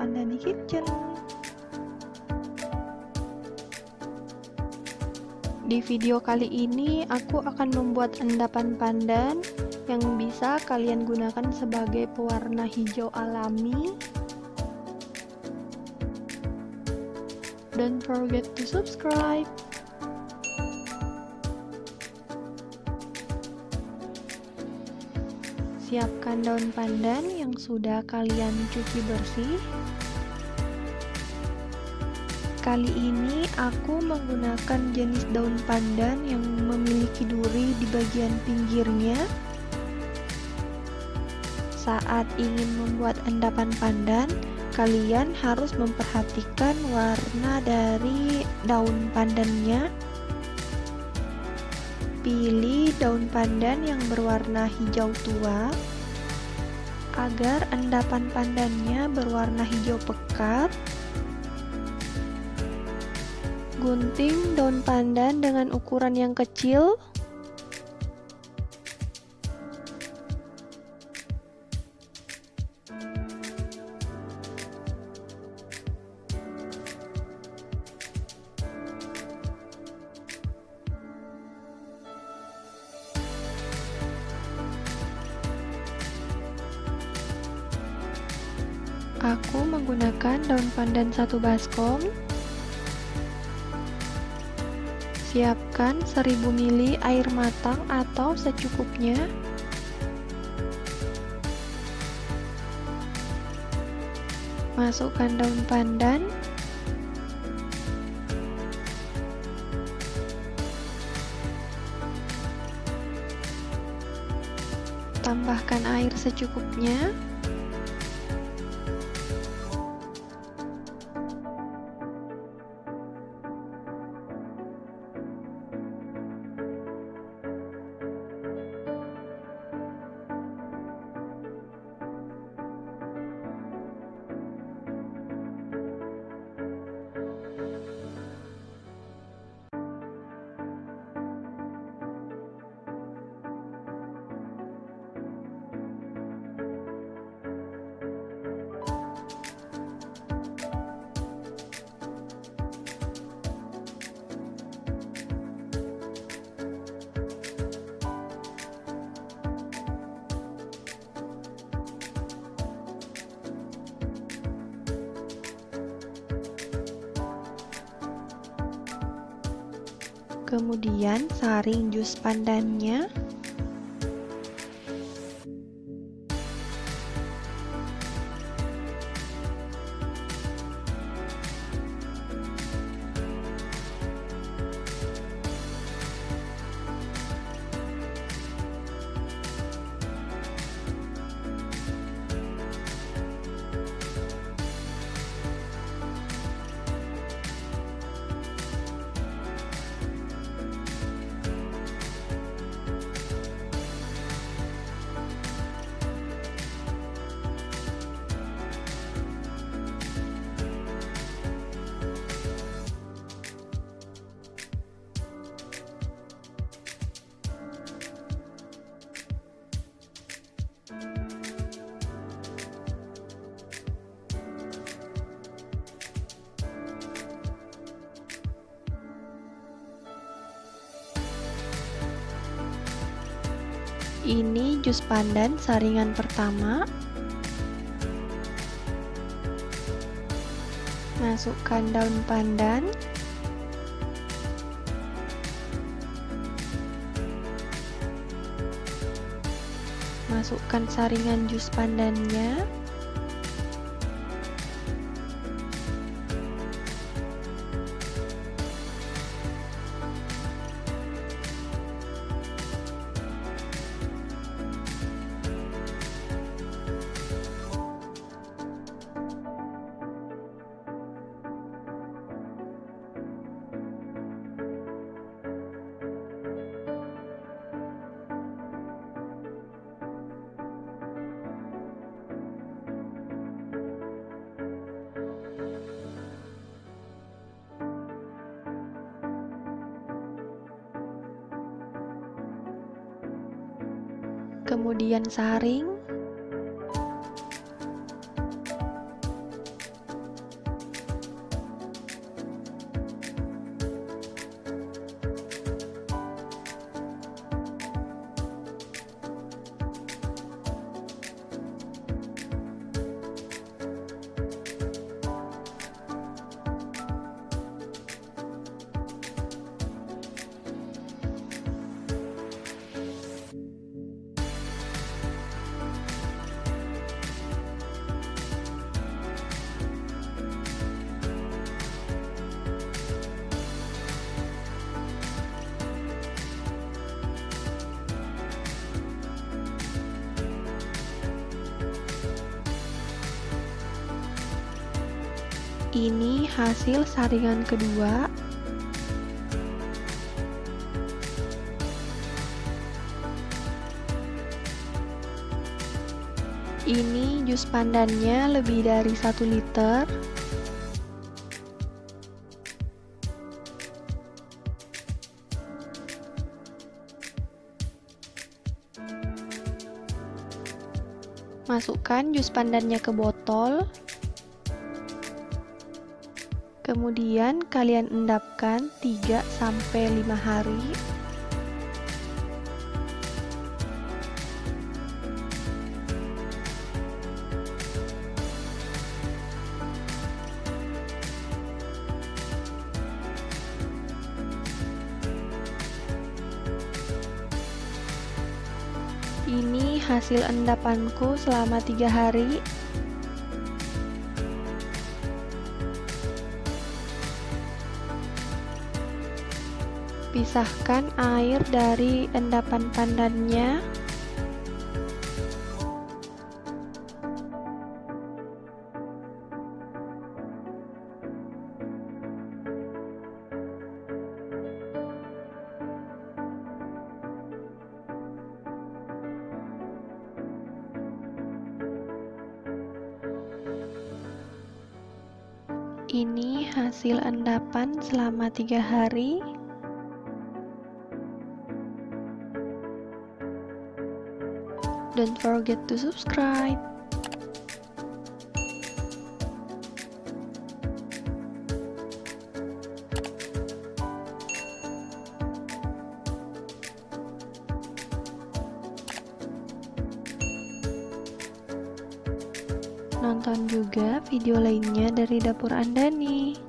Pandani Kitchen. Di video kali ini aku akan membuat endapan pandan yang bisa kalian gunakan sebagai pewarna hijau alami. Don't forget to subscribe. Siapkan daun pandan yang sudah kalian cuci bersih. Kali ini aku menggunakan jenis daun pandan yang memiliki duri di bagian pinggirnya. Saat ingin membuat endapan pandan, kalian harus memperhatikan warna dari daun pandannya. Pilih daun pandan yang berwarna hijau tua agar endapan pandannya berwarna hijau pekat. Gunting daun pandan dengan ukuran yang kecil. Aku menggunakan daun pandan 1 baskom. Siapkan 1000 ml air matang atau secukupnya. Masukkan daun pandan. Tambahkan air secukupnya. Kemudian saring jus pandannya. Ini jus pandan saringan pertama. Masukkan daun pandan. Masukkan saringan jus pandannya. Kemudian saring. Ini hasil saringan kedua. Ini jus pandannya lebih dari 1 liter. Masukkan jus pandannya ke botol. Kemudian kalian endapkan 3-5 hari. Ini hasil endapanku selama 3 hari. Pisahkan air dari endapan pandannya. Ini hasil endapan selama 3 hari. Don't forget to subscribe. Nonton juga video lainnya dari dapur Andani.